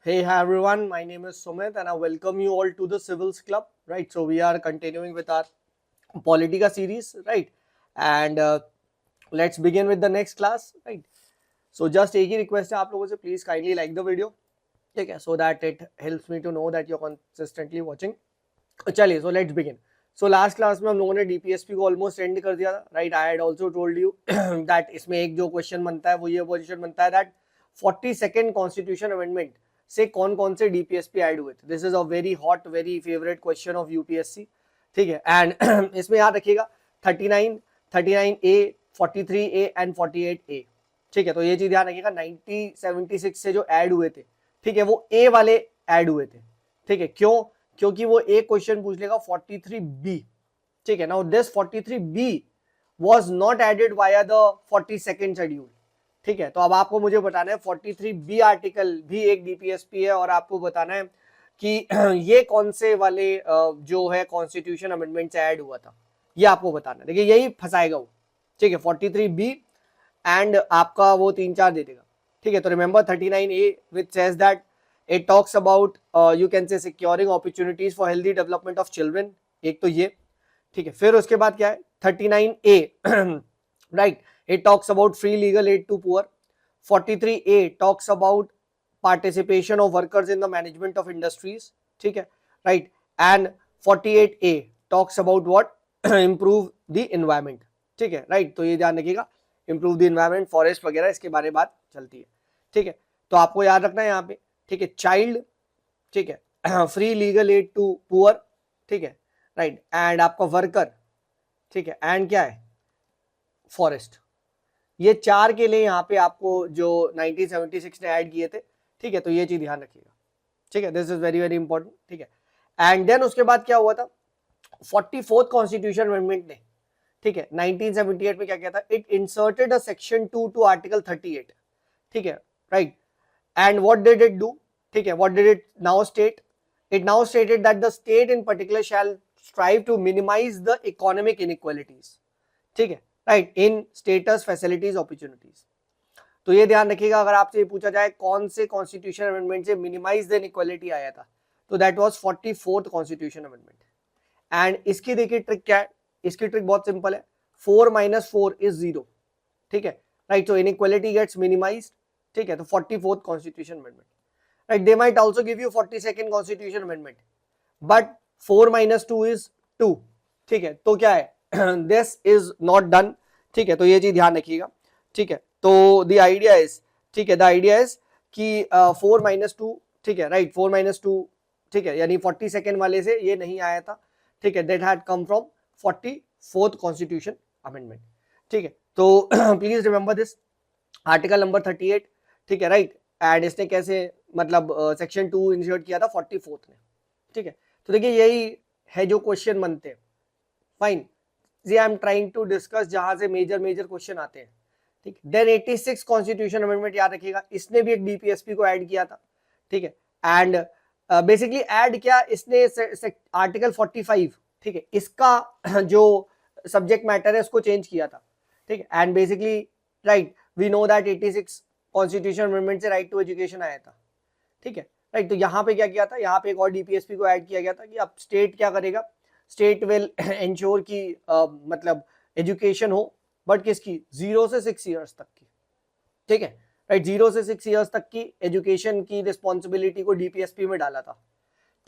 Hey, hi everyone, my name is Sumit and I welcome you all to the Civils Club, right? So we are continuing with our Politica series, right? And let's begin with the next class, right? So just एक ही request है आप लोगों से, please kindly like the video, ठीक है? So that it helps me to know that you're consistently watching. चलिए, so let's begin. So last class में हम लोगों ने DPSP को almost end कर दिया था, right? I had also told you that इसमें एक जो question बनता है वो ये position बनता है that 42nd Constitution Amendment से कौन कौन से DPSP ऐड हुए थे. This is a very hot very favourite question of UPSC, ठीक है. एंड इसमें याद रखिएगा 39, 39A, 43A एंड 48A, ठीक है. तो ये चीज ध्यान रखिएगा, 1976 से जो ऐड हुए थे, ठीक है, वो ए वाले ऐड हुए थे, ठीक है. क्यों? क्योंकि वो एक क्वेश्चन पूछ लेगा 43B, ठीक है. Now this 43B was not added via the 42nd schedule, ठीक है. तो अब आपको मुझे बताना है 43B आर्टिकल भी एक डीपीएसपी है और आपको बताना है कि ये कौन से वाले जो है कॉन्स्टिट्यूशन अमेंडमेंट से ऐड हुआ था, ये आपको बताना है. देखिए यही फंसाएगा वो, ठीक है. 43B एंड आपका वो 3-4 दे देगा, ठीक है. तो remember 39A which says that it talks about you can से securing opportunities for healthy development of children, एक तो ये, ठीक है. फिर उसके बाद क्या है 39A, right, it talks about free legal aid to poor. 43A talks about participation of workers in the management of industries, ठीक है, right. And 48A talks about what? improve the environment, ठीक है, right. तो ये ध्यान रखिएगा, improve the environment, forest वगैरह इसके बारे में बात चलती है, ठीक है. तो आपको याद रखना है यहाँ पे, ठीक है, चाइल्ड, ठीक है, free legal aid to poor, ठीक है, राइट. एंड आपका वर्कर, ठीक है, एंड क्या है फॉरेस्ट. ये चार के लिए यहाँ पे आपको जो 1976 ने ऐड किए थे, ठीक है. तो ये चीज ध्यान रखिएगा, ठीक है. This is very very important, ठीक है. एंड देन उसके बाद क्या हुआ था 44th कॉन्स्टिट्यूशन अमेंडमेंट ने, ठीक है, 1978 में क्या किया था? It inserted a section 2 to article 38, ठीक है, right. And what did it do? ठीक है, what did it now state? It now stated that the state in particular shall strive to minimise the economic inequalities, ठीक है, right, in status facilities opportunities. तो ये ध्यान रखिएगा, अगर आपसे ये पूछा जाए कौन से कॉन्स्टिट्यूशन अमेंडमेंट से मिनिमाइज द इनइक्वालिटी आया था, तो that was 44th constitution amendment. And इसकी देखिए ट्रिक क्या है, इसकी ट्रिक बहुत सिंपल है, 4 - 4 इज 0, ठीक है, राइट. सो इनइक्वालिटी गेट्स मिनिमाइज्ड, ठीक है. तो 44th constitution amendment, right. They might also give you 42nd constitution amendment, but 4 - 2 is 2, ठीक है. तो क्या है दिस इज नॉट डन, ठीक है. तो ये चीज ध्यान रखिएगा, ठीक है. तो द आइडिया इज, ठीक है, द आइडिया इज कि 4 - 2, ठीक है, राइट, 4 - 2, ठीक है, यानी 42nd वाले से ये नहीं आया था, ठीक है. That had come from 44th constitution amendment, ठीक है. तो please remember this article number 38, ठीक है, राइट. एंड इसने कैसे मतलब सेक्शन 2 इंसर्ट किया था 44th ने, ठीक है. तो देखिए यही है जो क्वेश्चन बनते हैं, फाइन. जी I am trying to discuss जहां से मेजर मेजर क्वेश्चन आते हैं, ठीक. देन 86 कॉन्स्टिट्यूशन अमेंडमेंट याद रखिएगा, इसने भी एक डीपीएसपी को ऐड किया था, ठीक है. एंड बेसिकली ऐड किया इसने आर्टिकल 45, ठीक है, इसका जो सब्जेक्ट मैटर है उसको चेंज किया था, ठीक है. And basically right we know that 86 constitution amendment से राइट टू एजुकेशन आया था, ठीक है, राइट. तो यहाँ पे क्या किया था, यहाँ पे एक और डीपीएसपी को ऐड किया गया था कि अब स्टेट क्या करेगा, स्टेट विल इंश्योर की मतलब एजुकेशन हो, बट किसकी, 0 से 6 ईयर्स तक की, ठीक है, राइट. 0 से 6 ईयर्स तक की एजुकेशन की रिस्पॉन्सिबिलिटी को डीपीएसपी में डाला था,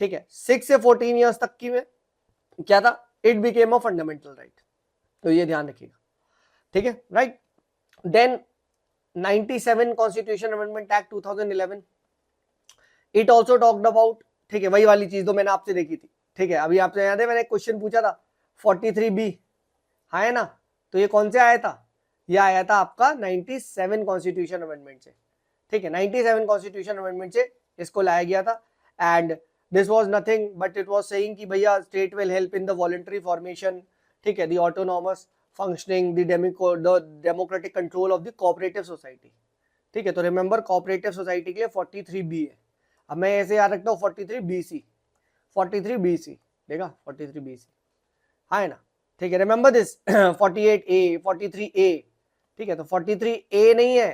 ठीक है. 6 से 14 ईयर्स तक की में क्या था, it became a fundamental right. तो ये ध्यान रखिएगा, ठीक है, right. Then 97 constitution amendment act 2011, it also talked about, ठीक है, वही वाली चीज तो मैंने आपसे देखी थी, ठीक है. अभी आपसे याद है मैंने एक क्वेश्चन पूछा था 43B, हाँ है ना. तो ये कौन से आया था, ये आया था आपका 97 कॉन्स्टिट्यूशन अमेंडमेंट से, ठीक है. 97 कॉन्स्टिट्यूशन अमेंडमेंट से इसको लाया गया था. And this was nothing but it was saying कि भैया state will help in the voluntary formation, ठीक है, the autonomous functioning, the democratic control of the cooperative society, ठीक है. तो रिमेंबर कोऑपरेटिव सोसाइटी के लिए 43B है. अब मैं ऐसे याद रखता हूँ 43BC, 43BC देखा, 43BC, हाँ है ना, ठीक है. रिमेंबर दिस 48A, 43A, ठीक है. तो 43A नहीं है,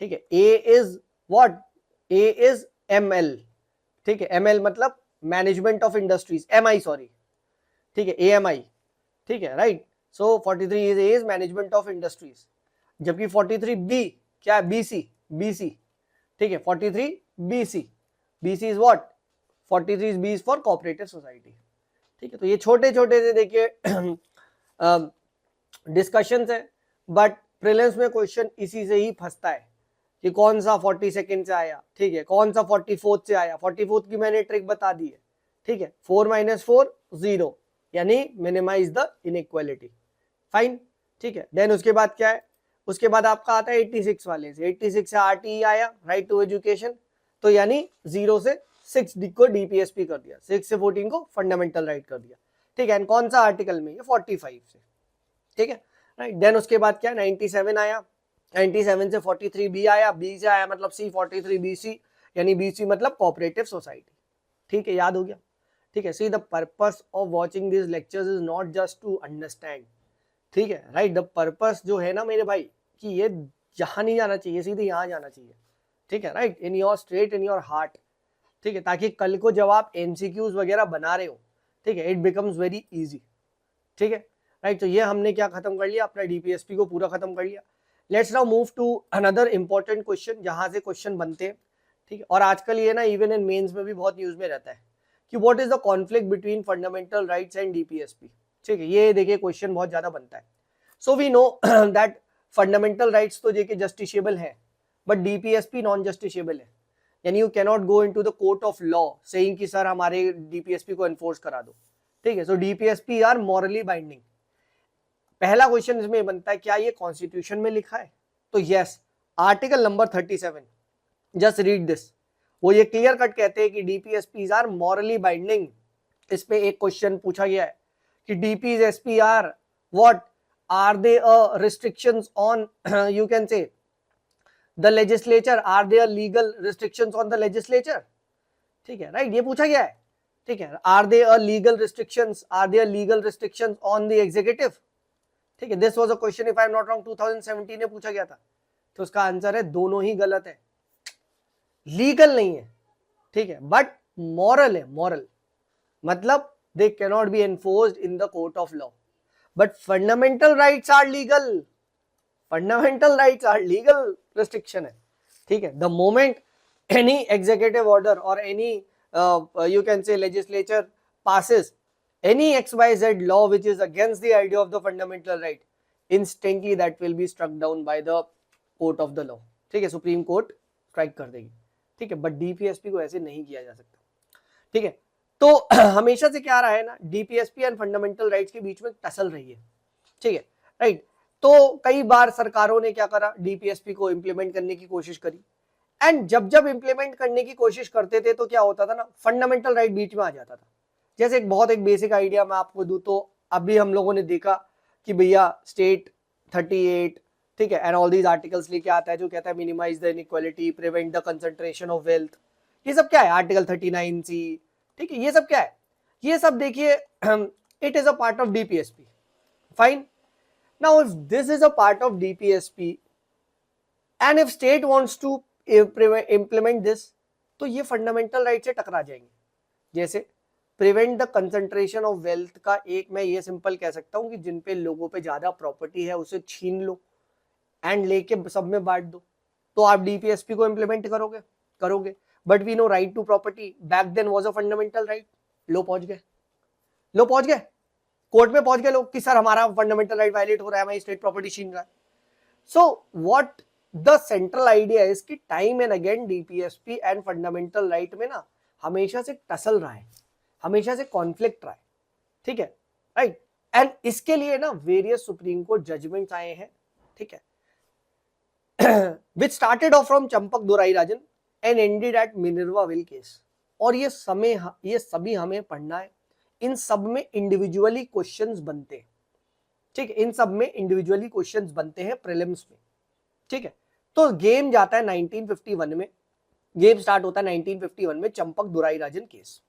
ठीक है. A is what, A is ML, ठीक है, ML मतलब management of industries, MI sorry, ठीक है, AMI, ठीक है, right. So 43 is management of industries, जबकि 43B क्या है, BC, ठीक है, 43 BC is what, 43 B is for cooperative society, ठीक है। तो ये छोटे छोटे से देखिए डिस्कशंस है, बट प्रीलिम्स में क्वेश्चन इसी से ही फंसता है कि कौन सा 42nd से आया, ठीक है, कौन सा 44th से आया। 44th की मैंने ट्रिक बता दी है, ठीक है, 4 - 4 0, यानी मिनिमाइज द इनइक्वालिटी, फाइन, ठीक है। देन उसके बाद क्या है, उसके बाद आपका आता है 86 वाले से, 86 से RTE आया, राइट टू एजुकेशन, तो यानी 0 से 6 को DPSP कर दिया, 6 से 14 को फंडामेंटल राइट कर दिया, ठीक है। एंड कौन सा आर्टिकल में, ये 45 से, ठीक है, राइट। देन उसके बाद क्या, 97 आया, 97 से 43B आया, B से आया मतलब C, 43BC, यानी BC मतलब कोऑपरेटिव सोसाइटी, ठीक है, याद हो गया, ठीक है। See the purpose of watching this lectures is not just to understand, ठीक है, राइट। द पर्पस जो है ना मेरे भाई, कि ये जहां नहीं जाना चाहिए, सीधे यहाँ जाना चाहिए, ठीक है, right, in your straight, in your heart, ठीक है, ताकि कल को जब आप MCQs वगैरह बना रहे हो, ठीक है, इट बिकम्स वेरी इजी, ठीक है, राइट। तो ये हमने क्या खत्म कर लिया, अपना DPSP को पूरा खत्म कर लिया। Let's now move to another important question, जहां से क्वेश्चन बनते हैं, ठीक है। और आजकल ये ना इवन इन मेंस में भी बहुत न्यूज में रहता है कि what is the conflict between fundamental rights and DPSP, ठीक है, ये देखिए क्वेश्चन बहुत ज्यादा बनता है। So we know that fundamental rights तो देखिए जस्टिसेबल है, बट DPSP नॉन जस्टिसेबल है, यानी you cannot go into the court of law saying कि सर हमारे DPSP को एनफोर्स करा दो, ठीक है। सो DPSP आर मॉरली बाइंडिंग। पहला क्वेश्चन इसमें बनता है, क्या ये कॉन्स्टिट्यूशन में लिखा है, तो yes, article number 37, just read this, वो ये क्लियर कट कहते हैं कि DPSPs आर मॉरली बाइंडिंग। इस पे एक क्वेश्चन पूछा गया है कि DPSP are what, are they a restrictions on you can say the legislature, are there legal restrictions on the legislature, ठीक है, राइट, ये पूछा गया है, ठीक है। Are there legal restrictions, are there legal restrictions on the executive, ठीक है। This was a question, if I am not wrong, 2017 में पूछा गया था। तो उसका आंसर है दोनों ही गलत है, लीगल नहीं है, ठीक है, बट मॉरल है, मॉरल मतलब they can not be enforced in the court of law, but fundamental rights are legal, fundamental rights are legal restriction है, ठीक है। The moment any executive order or any you can say legislature passes any XYZ law which is against the idea of the fundamental right, instantly that will be struck down by the court of the law, ठीक है, supreme court strike कर देगी, ठीक है। But DPSP को ऐसे नहीं किया जा सकता, ठीक है। तो हमेशा से क्या रहा है ना, DPSP एंड फंडामेंटल राइट्स के बीच में टसल रही है, ठीक है, राइट। तो कई बार सरकारों ने क्या करा, DPSP को इंप्लीमेंट करने की कोशिश करी, एंड जब इंप्लीमेंट करने की कोशिश करते थे तो क्या होता था ना, फंडामेंटल राइट बीच में आ जाता था। जैसे एक बेसिक आइडिया मैं आपको दूं, तो अभी हम लोगों ने देखा कि भैया स्टेट 38, ठीक है, एंड ऑल दीज आर्टिकल्स लेके आता है जो कहता है minimise the inequality, prevent the concentration of wealth, ये सब क्या है, आर्टिकल 39C, ठीक है, ये सब क्या है, ये सब देखिए it is a part of DPSP, fine. Now if this is a part of DPSP and if state wants to implement this, तो ये फंडामेंटल राइट से टकरा जाएंगे। जैसे prevent the concentration of wealth का एक मैं ये सिंपल कह सकता हूं कि जिन पे लोगों पे ज्यादा प्रॉपर्टी है उसे छीन लो एंड लेके सब में बांट दो, तो आप DPSP को इम्प्लीमेंट करोगे। But we know right to property back then was a fundamental right. लो पहुंच गए कोर्ट में पहुंच गए लोग कि सर हमारा फंडामेंटल राइट वायलेट हो रहा है, हमारी स्टेट प्रॉपर्टी छीन रहा है। So what the central idea is कि time and again DPSP and fundamental right में ना हमेशा से टसल रहा है, हमेशा से कॉन्फ्लिक्ट रहा है, ठीक है, राइट। एंड इसके लिए ना वेरियस सुप्रीम कोर्ट जजमेंट्स आए हैं, ठीक है, which started off from Champak Dorairajan and ended at Minerva विल केस। और ये सभी हमें पढ़ना है, इन सब में इंडिविजुअली क्वेश्चंस बनते हैं, ठीक है, इन सब में इंडिविजुअली क्वेश्चंस बनते हैं प्रीलिम्स में, ठीक है। तो गेम जाता है 1951 में, गेम स्टार्ट होता है 1951 में चंपक दोराईराजन केस,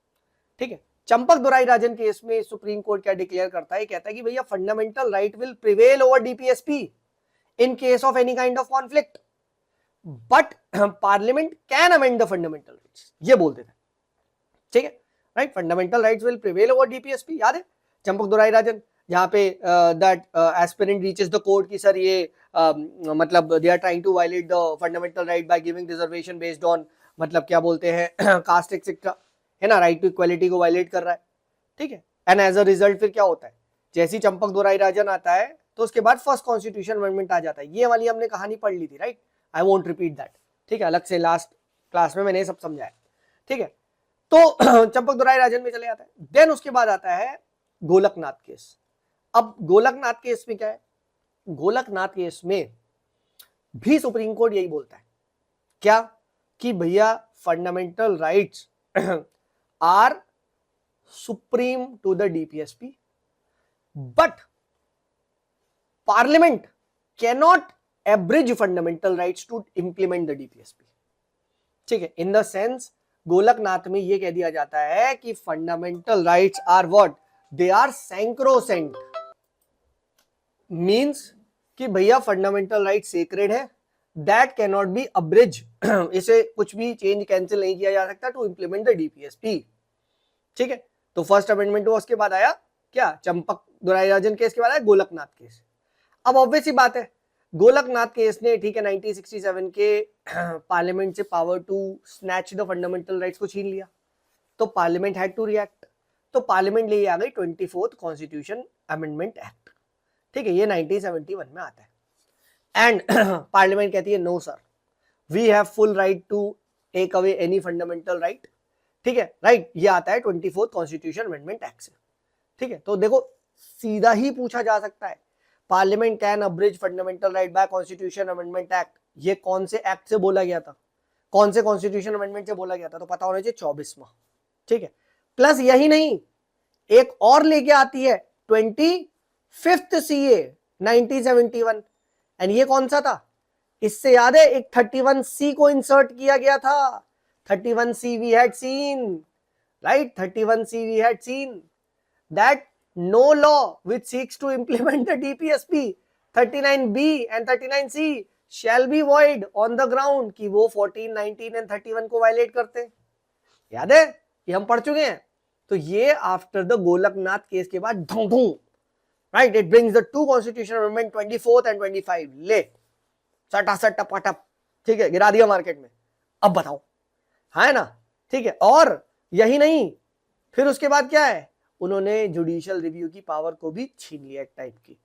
ठीक है। चंपक दोराईराजन केस में सुप्रीम कोर्ट क्या डिक्लेयर करता है, कहता है कि भैया fundamental right will prevail over DPSP in case of any kind of conflict. But parliament can amend the fundamental rights, ये बोलते थे, ठीक है, right. Fundamental rights will prevail over DPSP, याद है चंपक दुराई राजन, जहां पे that aspirant reaches the court की सर ये मतलब they are trying to violate the fundamental right by giving reservation based on मतलब क्या बोलते हैं कास्ट एक्सेट्रा, है ना, राइट टू इक्वालिटी को वायलेट कर रहा है, ठीक है। एंड एज अ रिजल्ट फिर क्या होता है, जैसे ही चंपक दुराई राजन आता है तो उसके बाद फर्स्ट कॉन्स्टिट्यूशन अमेंडमेंट आ जाता है। ये वाली हमने कहानी पढ़ ली थी, right, I won't repeat that, ठीक है, अलग से लास्ट क्लास में मैंने ये सब समझाया, ठीक है। तो चंपक दुराई राजन में चले जाता है। देन उसके बाद आता है गोलकनाथ केस। अब गोलकनाथ केस में क्या है, गोलकनाथ केस में भी सुप्रीम कोर्ट यही बोलता है क्या कि भैया fundamental rights are supreme to the DPSP, but parliament cannot abridge fundamental rights to implement the DPSP, ठीक है। इन द सेंस गोलकनाथ में यह कह दिया जाता है कि fundamental rights are what, they are sacrosanct, means कि भैया फंडामेंटल राइट सेक्रेड है, that can not be abridge, इसे कुछ भी चेंज कैंसिल नहीं किया जा सकता टू इंप्लीमेंट द डीपीएसपी, ठीक है। तो फर्स्ट अमेंडमेंट हुआ, उसके बाद आया क्या, चंपक दुराई राजन केस के बाद आया गोलकनाथ केस। अब ऑब्वियस सी बात है, गोलकनाथ केस ने, ठीक है, 1967 के पार्लियामेंट से power to snatch the fundamental rights को छीन लिया, तो पार्लियामेंट हैड टू रिएक्ट, तो पार्लियामेंट ले आ गई 24th कॉन्स्टिट्यूशन अमेंडमेंट एक्ट, ठीक है, ये 1971 में आता है। एंड पार्लियामेंट कहती है no sir, we have full right to take away any fundamental right, ठीक है, राइट, ये आता है 24th कॉन्स्टिट्यूशन अमेंडमेंट एक्ट से, ठीक है। तो देखो सीधा ही पूछा जा सकता है, parliament can abridge fundamental right bye constitution amendment act, ये कौन से एक्ट से बोला गया था, कौन से कॉन्स्टिट्यूशन अमेंडमेंट से बोला गया था, तो पता होना चाहिए 24वां, ठीक है। प्लस यही नहीं, एक और लेके आती है 25th CA 1971, एंड ये कौन सा था, इससे याद है एक 31C को इंसर्ट किया गया था, 31C we had seen, right, 31C we had seen that no law which seeks to implement the DPSP 39B and 39C shall be void on the ground कि वो 14, 19 and 31 को वायलेट करते हैं, याद है, ये हम पढ़ चुके हैं। तो ये आफ्टर द गोलकनाथ केस के बाद धूम धूम, right, it brings the two constitution amendment 24th and 25, ले सटा सटा पटप, ठीक है, गिरा दिया मार्केट में। अब बताओ, है ना, ठीक है। और यही नहीं, फिर उसके बाद क्या है, उन्होंने जुडिशियल रिव्यू की पावर को भी छीन लिया एक टाइप की,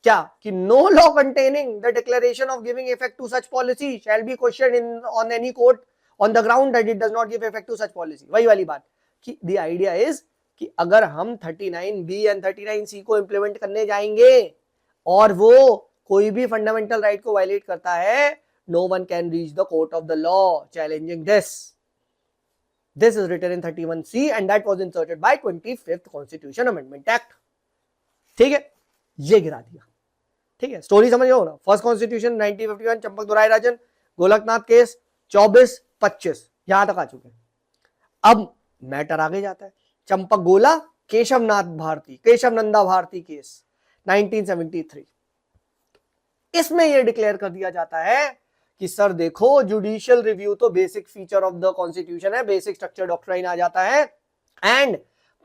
क्या कि no law containing the declaration of giving effect to such policy shall be question in on any court on the ground that it does not give effect to such policy. वही वाली बात कि the idea is कि अगर हम 39B and 39C को implement करने जाएंगे और वो कोई भी फंडामेंटल राइट को वायलेट करता है, no one can reach the court of the law challenging this. This is written in 31C and that was inserted by 25th Constitution Amendment Act, ठीक है, ये गिरा दिया, ठीक है। स्टोरी समझ हो ना, फर्स्ट कॉन्स्टिट्यूशन 1951, चंपक दुराई राजन, गोलकनाथ केस 24-25 यहां तक आ चुके हैं। अब मैटर आगे जाता है, चंपक गोला केशव नंदा भारती केस 1973, इसमें यह डिक्लेयर कर दिया जाता है कि सर देखो जुडिशियल रिव्यू तो basic feature of the constitution है, बेसिक स्ट्रक्चर डॉक्ट्राइन आ जाता है, एंड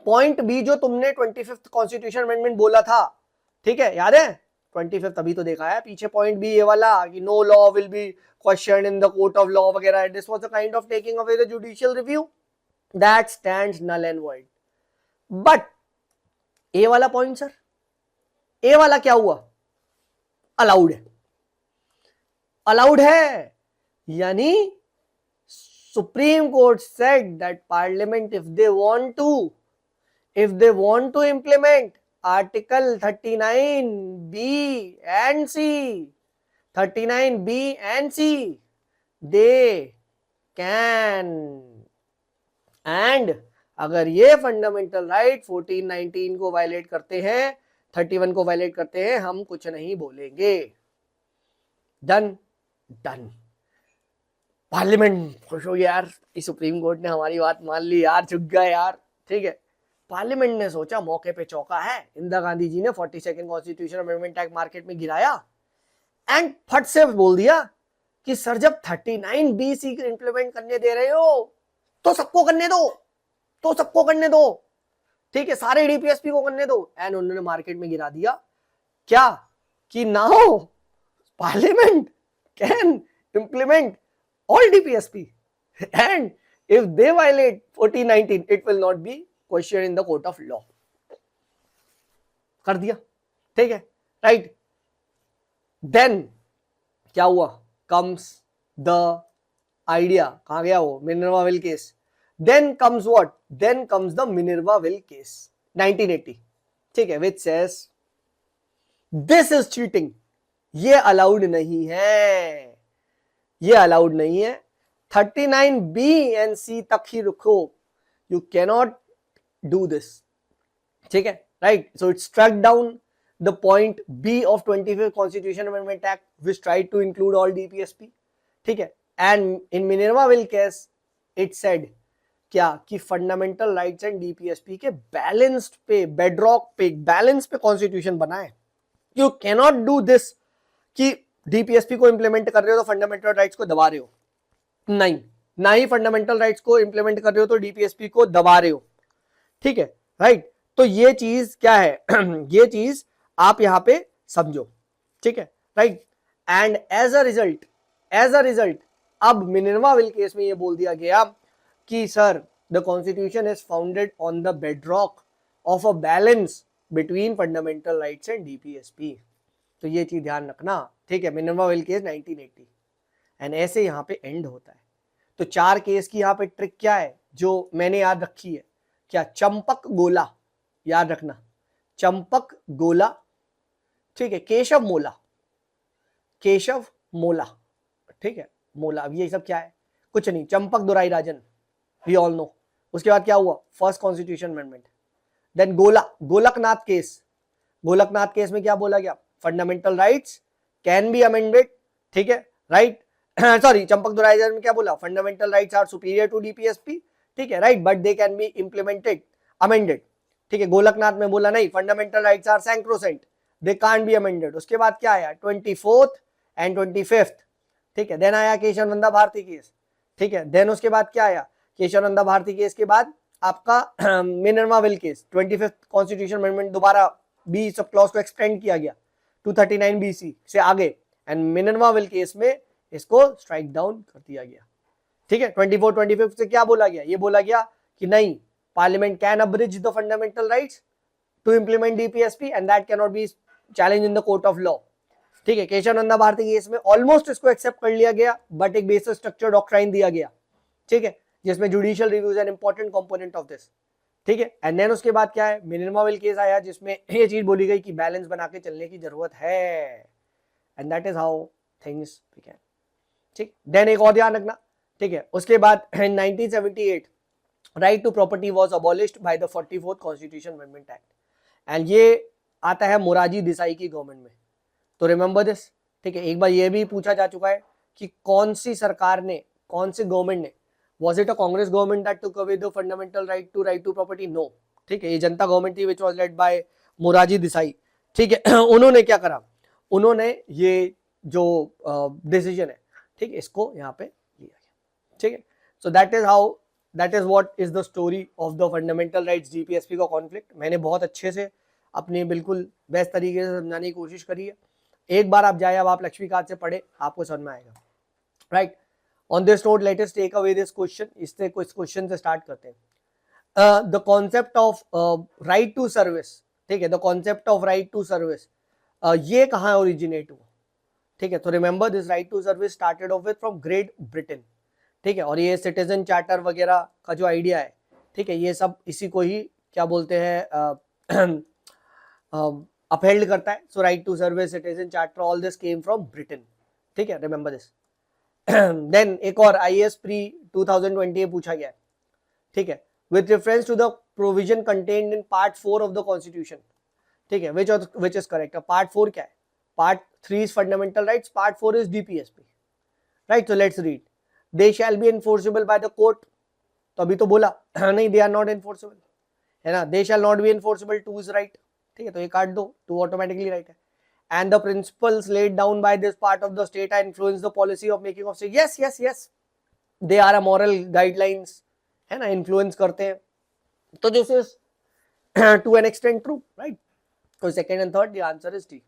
पॉइंट बी जो तुमने 25th कॉन्स्टिट्यूशन अमेंडमेंट बोला था, ठीक है, याद है 25th अभी तो देखा है पीछे, पॉइंट बी ये वाला कि no law will be question in the court of law वगैरह, this was a kind of taking away the judicial review that stands null and void. But A वाला पॉइंट सर, ए वाला क्या हुआ, allowed है, allowed है, यानी supreme court said that parliament if they want to implement article 39B and C, 39B and C, they can, and अगर ये fundamental right 14, 19 को वायलेट करते हैं, 31 को वायलेट करते हैं, हम कुछ नहीं बोलेंगे। डन डन, पार्लियामेंट खुश हो गया यार, इस सुप्रीम कोर्ट ने हमारी बात मान ली यार, झुक गया यार, ठीक है। पार्लियामेंट ने सोचा मौके पे चौका है, इंदिरा गांधी जी ने 42nd constitution amendment act market में गिराया एंड फट से बोल दिया कि सर जब 39BC इंप्लीमेंट करने दे रहे हो तो सबको करने दो, तो सबको करने दो, ठीक है, सारे डीपीएसपी को करने दो। एंड उन्होंने मार्केट में गिरा दिया क्या कि now parliament can implement all DPSP and if they violate 1419 it will not be questioned in the court of law। कर दिया, ठीक है, राइट। देन क्या हुआ, comes the idea, कहां गया वो, Minerva Mill case. then comes what, then comes the Minerva Mill case 1980, ठीक है, which says this is cheating, ये अलाउड नहीं है, ये अलाउड नहीं है। 39B and C तक ही रुको, यू कैनॉट डू दिस, ठीक है, right. So it struck down the point B of 25th Constitution Amendment Act which tried to include all DPSP, ठीक है। And in Minerva Mill case it said क्या कि fundamental rights and DPSP के balanced पे, bedrock पे, balance पे constitution बना है। यू कैनॉट डू दिस कि डीपीएसपी को इंप्लीमेंट कर रहे हो तो फंडामेंटल राइट्स को दबा रहे हो, नहीं, ना ही फंडामेंटल राइट्स को इंप्लीमेंट कर रहे हो तो डीपीएसपी को दबा रहे हो, ठीक है, राइट। तो ये चीज क्या है ये चीज आप यहां पे समझो, ठीक है, right. And as a result अब मिनर्वाविल केस में ये बोल दिया गया कि sir the constitution is founded on the bedrock of a balance between fundamental rights and DPSP. तो ये चीज ध्यान रखना, ठीक है, मिनर्वाविल केस 1980 एंड ऐसे यहाँ पे एंड होता है। तो 4 केस की यहाँ पे ट्रिक क्या है जो मैंने याद रखी है, क्या, चंपक गोला, याद रखना, चंपक गोला, ठीक है, केशव मोला, ठीक है, मोला। अब ये सब क्या है, कुछ नहीं, Champak Durai Rajan, we all know. उसके बाद क्या हुआ, first constitution amendment. Then Golaknath case में क्या बोला गया, fundamental rights can be amended, ठीक है, राइट। सॉरी, चंपक दुराई राजन में क्या बोला, fundamental rights are superior to DPSP, ठीक है, right, but they can be implemented, amended, ठीक है। गोलकनाथ में बोला नहीं, fundamental rights are sacrosanct, they can't be amended. उसके बाद क्या आया, 24th एंड 25th, ठीक है। देन आया केशवानंदा भारती केस, ठीक है। देन उसके बाद क्या आया, केशवानंदा भारती केस के बाद आपका मिनर्वाविल केस, 25th कॉन्स्टिट्यूशन अमेंडमेंट, दोबारा बी सब क्लॉज को एक्सटेंड किया गया 239BC से आगे, एंड मिनर्वाविल केस में इसको स्ट्राइक डाउन कर दिया गया, ठीक है। 25th से क्या बोला गया, ये बोला गया कि नहीं, parliament can abridge the fundamental rights to implement DPSP and that can not be challenge in the court of law, ठीक है। केशवानंदा भारती केस में ऑलमोस्ट इसको एक्सेप्ट कर लिया गया, बट एक बेसिक स्ट्रक्चर डॉक्ट्राइन दिया गया, ठीक है, जिसमें judicial review is an important component of this, ठीक है। एंड देन उसके बाद क्या है, मिनर्वाविल केस आया जिसमें ये चीज बोली गई कि बैलेंस बना के चलने की जरूरत है, and that is how things begin, ठीक। देन एक और ध्यान रखना, ठीक है, उसके बाद 1978 right to property was abolished by the 44th constitution amendment act, and ये आता है मोरारजी देसाई की गवर्नमेंट में। तो रिमेंबर दिस, ठीक है। एक बार ये भी पूछा जा चुका है कि कौन सी सरकार ने, कौन सी गवर्नमेंट ने, was it a Congress government that took away the fundamental right to property? No, ठीक है, ये जनता गवर्नमेंट थी which was led by Morarji Desai, ठीक है। उन्होंने क्या करा, उन्होंने ये जो डिसीजन है, ठीक है, इसको यहाँ पे लिया गया, ठीक है। सो that is what is the story of the fundamental rights DPSP का कॉन्फ्लिक्ट। मैंने बहुत अच्छे से अपने बिल्कुल बेस्ट तरीके से समझाने की कोशिश करी है। एक बार आप जाए, अब आप लक्ष्मीकांत से पढ़े, आपको समझ में आएगा, right. On this note, let us take away this question. इससे कुछ क्वेश्चन से स्टार्ट करते हैं। The concept of right to service, ठीक है, the concept of right to service, ये कहाँ ओरिजिनेट हुआ, ठीक है। तो remember this right to service started off with from Great Britain, ठीक है। और ये सिटीजन चार्टर वगैरह का जो आइडिया है, ठीक है, ये सब इसी को ही क्या बोलते हैं, अपहेल्ड करता है। So right to service, citizen charter, all this came from Britain, ठीक है, रिमेंबर दिस। देन एक और IAS प्री 2020 पूछा गया है, ठीक है, with reference to the provision contained in part 4 of the constitution, ठीक है, विच इज करेक्ट। पार्ट 4 क्या है, part 3 is fundamental rights, part 4 is DPSP, right. So let's read, they shall be enforceable by the court, तो अभी तो बोला नहीं, they are not enforceable, है ना। They shall not be enforceable, 2 is right, ठीक है, तो ये काट दो, 2 ऑटोमेटिकली राइट है। and the principles laid down by this part of the state influence the policy of making of state. Yes, they are a moral guidelines, है ना, influence करते हैं. तो this is to an extent true, right? तो second and third, the answer is D.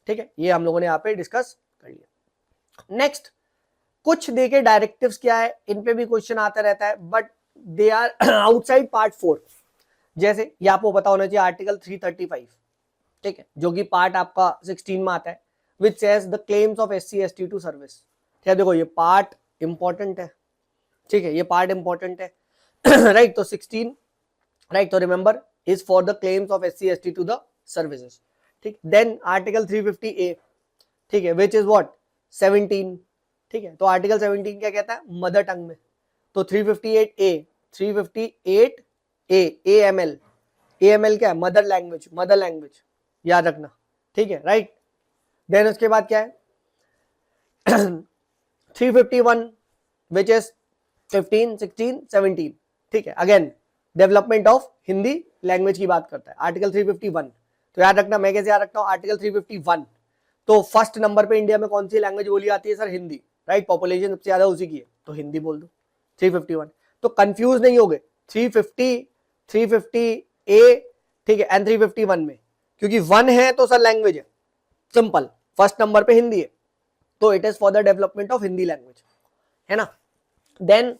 ठीक है, ये हम लोगों ने यहाँ पे डिस्कस कर लिया. नेक्स्ट, कुछ देखे डायरेक्टिव्स क्या है, इन पे भी क्वेश्चन आता रहता है, but they are outside part 4. जैसे ये आपको पता होना चाहिए आर्टिकल 335, ठीक है, जो कि पार्ट आपका 16 में आता है, which says the claims of SC ST to service. ठीक है, देखो ये पार्ट इंपॉर्टेंट है, ठीक है, ये पार्ट इंपॉर्टेंट है, राइट. तो 16, राइट, तो remember is for the claims of SC ST to the services. ठीक, देन आर्टिकल 350A, ठीक है, विच इज व्हाट 17. ठीक है, तो आर्टिकल 17 क्या कहता है, मदर टंग में. तो 358A, 358A AML क्या है, मदर लैंग्वेज, याद रखना. ठीक है, राइट. देन उसके बाद क्या है 351 विच इज 15, 16, 17. ठीक है, again development of Hindi language की बात करता है आर्टिकल 351. तो याद रखना, मैं कैसे याद रखता हूं, आर्टिकल 351. तो फर्स्ट नंबर पे इंडिया में कौन सी लैंग्वेज बोली जाती है सर, हिंदी, राइट. पॉपुलेशन सबसे ज्यादा उसी की है, तो हिंदी बोल दो. 351, तो कंफ्यूज नहीं हो गए 350, 350A, ठीक है, एंड 351 में, क्योंकि 1 है तो सर लैंग्वेज है, सिंपल, फर्स्ट नंबर पे हिंदी है, तो it is for the development of Hindi language, है ना. Then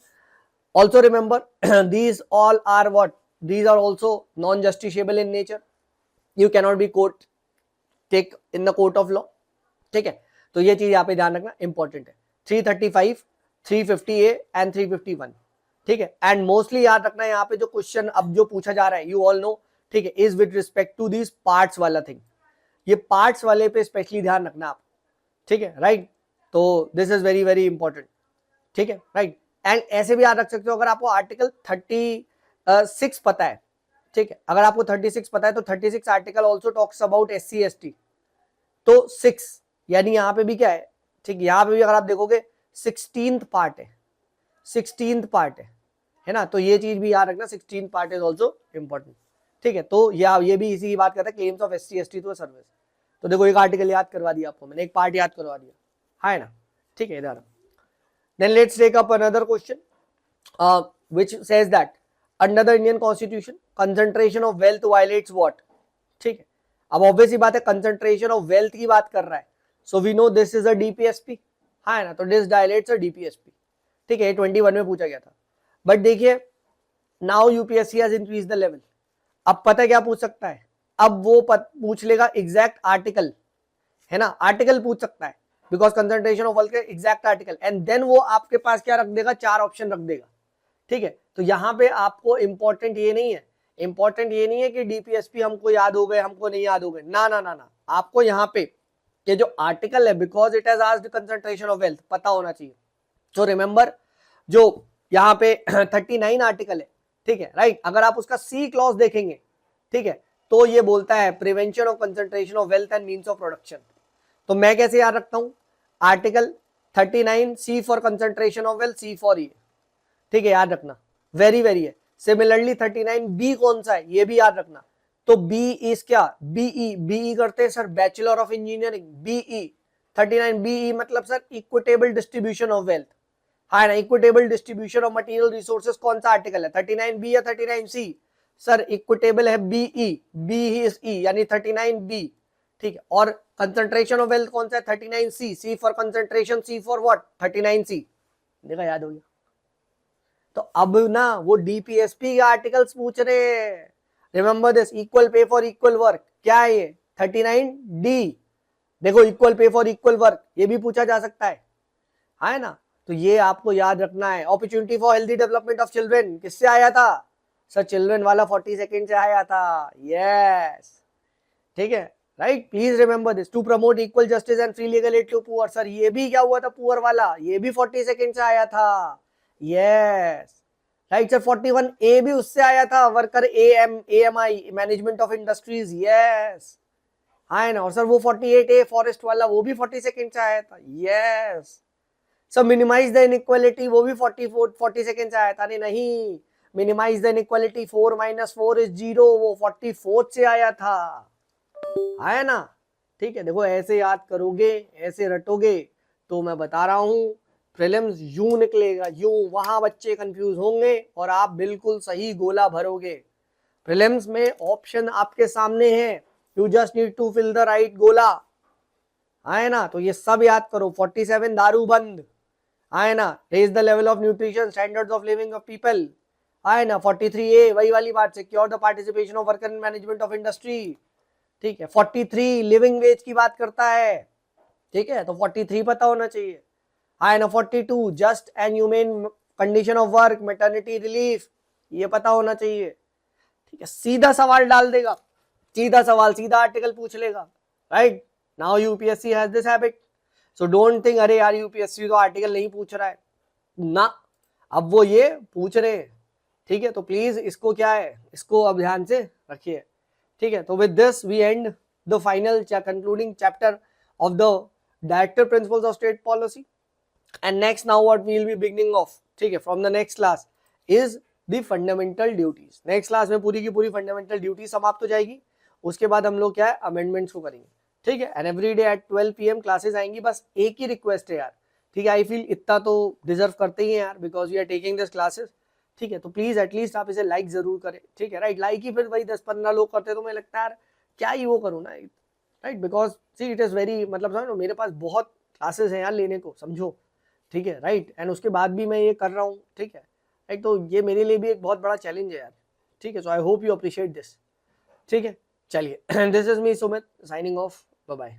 also remember these all are what, these are also non justiciable in nature. You cannot be court take in the court of law. ठीक है, तो ये चीज यहाँ पे ध्यान रखना इंपॉर्टेंट है. 335, 350A एंड 351. ठीक है, एंड मोस्टली याद रखना यहाँ पे जो क्वेश्चन अब जो पूछा जा रहा है, यू ऑल नो, ठीक है, is with respect to these parts वाला थिंग. ये पार्ट्स वाले पे स्पेशली ध्यान रखना आप. ठीक है, राइट. तो this is very very important. ठीक है, राइट. एंड ऐसे भी याद रख सकते हो, अगर आपको आर्टिकल 36 पता है, ठीक है, अगर आपको 36 पता है, तो 36 article also talks about SC ST. तो 6 यानी यहाँ पे भी क्या है, ठीक, यहाँ पे भी अगर आप देखोगे 16th पार्ट है, 16th पार्ट है ना. तो ये चीज भी याद रखना, 16th part is also important. ठीक है, तो ये भी इसी की बात करता है, claims of SC ST to service. तो देखो एक आर्टिकल याद करवा दिया आपको मैंने, एक पार्ट याद करवा दिया, है ना. ठीक है, इधर. Then let's take up another question which says that under the Indian constitution concentration of wealth violates what. ठीक है, अब ऑब्वियस ही बात है, कंसंट्रेशन ऑफ वेल्थ की बात कर रहा है, so we know this is a DPSP, है ना. तो दिस डायलेट्स अ DPSP. ठीक है, 21 में पूछा गया था. बट देखिए now UPSC has increase the level. अब पता है क्या पूछ सकता है, अब वो पूछ लेगा एग्जैक्ट आर्टिकल, है ना, आर्टिकल पूछ सकता है, बिकॉज कंसंट्रेशन ऑफ वेल्थ के एग्जैक्ट आर्टिकल, एंड देन वो आपके पास क्या रख देगा, 4 ऑप्शन रख देगा. ठीक है, तो यहाँ पे आपको इंपॉर्टेंट ये नहीं है, कि DPSP हमको याद हो गए, हमको नहीं याद हो गए, ना, आपको यहाँ पे ये जो आर्टिकल है, because it has asked concentration of wealth, पता होना चाहिए. तो रिमेंबर जो यहाँ पे 39 आर्टिकल है, ठीक है, राइट. अगर आप उसका C क्लॉज देखेंगे, ठीक है, तो ये बोलता है prevention of concentration of wealth and means of production. तो मैं कैसे याद रखता हूं, article 39 C for concentration of wealth, C for E. ठीक है, याद रखना, वेरी वेरी है. सिमिलरली 39B कौन सा है, ये भी याद रखना. तो B इज क्या, BE करते हैं sir, bachelor of engineering, BE. 39BE मतलब sir equitable distribution of wealth, है ना. Equitable distribution of material resources कौन सा आर्टिकल है, 39B या 39C. सर इक्विटेबल है BE, B इज E यानी 39B. ठीक है, और कंसंट्रेशन ऑफ वेल्थ कौन सा है, 39C. C for concentration, C for what, 39C. देखा, याद हो गया. तो अब ना वो DPSP के आर्टिकल्स पूछ रहे. Remember this, equal pay for equal work, क्या है ये, 39D. देखो equal pay for equal work, ये भी पूछा जा सकता है ना. तो ये आपको याद रखना है. Opportunity for healthy development of children किससे आया था सर, चिल्ड्रन वाला 40 सेकेंड से आया था. यस, ठीक है, right. Please remember this, to promote equal justice and free legal aid to poor. Sir ये भी क्या हुआ था, पुअर वाला, ये भी 40 सेकेंड से आया था. Yes, right sir. 41A भी उससे आया था, worker AMI management of industries. Yes, है ना. और सर वो 48A फॉरेस्ट वाला, वो भी 40 सेकेंड से आया था. Yes sir. Minimise the inequality, वो भी 40 सेकेंड से आया था. नहीं, मिनिमाइज द इनइक्वालिटी, 4 - 4 इज 0, वो 44 से आया था, है ना. ठीक है, देखो ऐसे याद करोगे, ऐसे रटोगे, तो मैं बता रहा हूँ प्रीलिम्स यूं निकलेगा, यूं, वहां बच्चे कंफ्यूज होंगे और आप बिल्कुल सही गोला भरोगे। प्रीलिम्स में ऑप्शन आपके सामने है, you just need to fill the right गोला। आए ना, तो ये सब याद करो। 47 दारू बंद, आए ना, raise the level of nutrition standards of living of people, आए ना। 43A वही वाली बात, secure the participation of worker in management of industry, ठीक है। 43 लिविंग वेज की बात करता है, ठीक है, तो 43 पता होना चाहिए। आए ना। 42 just and humane condition of work, maternity relief, ये पता होना चाहिए, ठीक है। सीधा सवाल डाल देगा, सीधा सवाल, सीधा आर्टिकल पूछ लेगा, right. Now UPSC has this habit, so don't think अरे यार यूपीएससी तो आर्टिकल नहीं पूछ रहा है ना, अब वो ये पूछ रहे हैं, ठीक है। तो प्लीज इसको क्या है, इसको अब ध्यान से रखिए, ठीक है। तो with this we end the final concluding chapter of the directive principles of state policy, and next now what we will be beginning of, ठीक है, from the next class is the fundamental duties. Next class में पूरी की पूरी fundamental duty समाप्त हो जाएगी, उसके बाद हम लोग क्या है अमेंडमेंट्स को करेंगे, ठीक है। And every day at 12 PM classes आएंगी। बस एक ही रिक्वेस्ट है यार, ठीक है, आई फील इतना तो डिजर्व करते ही हैं यार, because we are taking this classes, ठीक है। तो प्लीज एटलीस्ट आप इसे लाइक जरूर करें, ठीक है, राइट। लाइक ही फिर वही 10-15 लोग करते तो मैं लगता है यार क्या ही वो करूँ ना, right, because see it is very, मतलब समझो मेरे पास बहुत क्लासेस हैं यार लेने को, समझो, ठीक है, राइट। एंड उसके बाद भी मैं ये कर रहा हूँ, ठीक है, राइट। तो ये मेरे लिए भी एक बहुत बड़ा चैलेंज है यार, ठीक है। So I hope you appreciate this, ठीक है। चलिए, this is me Sumit signing off, bye bye.